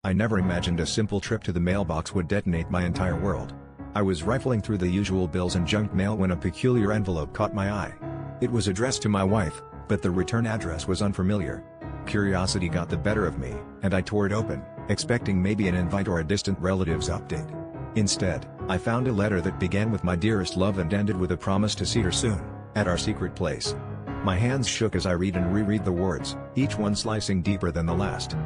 I never imagined a simple trip to the mailbox would detonate my entire world. I was rifling through the usual bills and junk mail when a peculiar envelope caught my eye. It was addressed to my wife, but the return address was unfamiliar. Curiosity got the better of me, and I tore it open, expecting maybe an invite or a distant relative's update. Instead, I found a letter that began with "My dearest love" and ended with a promise to see her soon, at our secret place. My hands shook as I read and reread the words, each one slicing deeper than the last.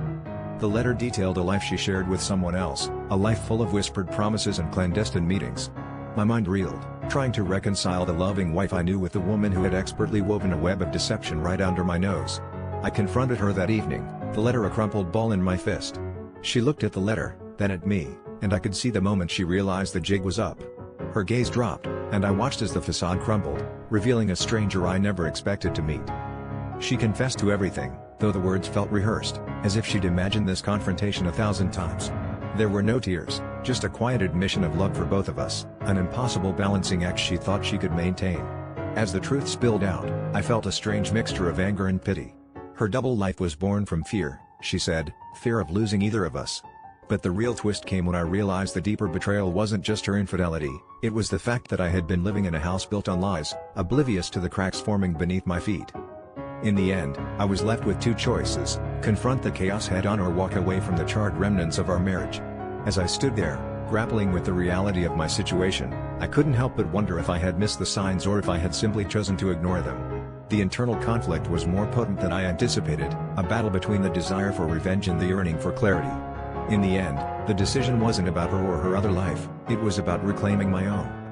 The letter detailed a life she shared with someone else, a life full of whispered promises and clandestine meetings. My mind reeled, trying to reconcile the loving wife I knew with the woman who had expertly woven a web of deception right under my nose. I confronted her that evening, the letter a crumpled ball in my fist. She looked at the letter, then at me, and I could see the moment she realized the jig was up. Her gaze dropped, and I watched as the facade crumbled, revealing a stranger I never expected to meet. She confessed to everything, though the words felt rehearsed, as if she'd imagined this confrontation 1,000 times. There were no tears, just a quiet admission of love for both of us, an impossible balancing act she thought she could maintain. As the truth spilled out, I felt a strange mixture of anger and pity. Her double life was born from fear, she said, fear of losing either of us. But the real twist came when I realized the deeper betrayal wasn't just her infidelity, it was the fact that I had been living in a house built on lies, oblivious to the cracks forming beneath my feet. In the end, I was left with two choices: confront the chaos head-on or walk away from the charred remnants of our marriage. As I stood there, grappling with the reality of my situation, I couldn't help but wonder if I had missed the signs or if I had simply chosen to ignore them. The internal conflict was more potent than I anticipated, a battle between the desire for revenge and the yearning for clarity. In the end, the decision wasn't about her or her other life, it was about reclaiming my own.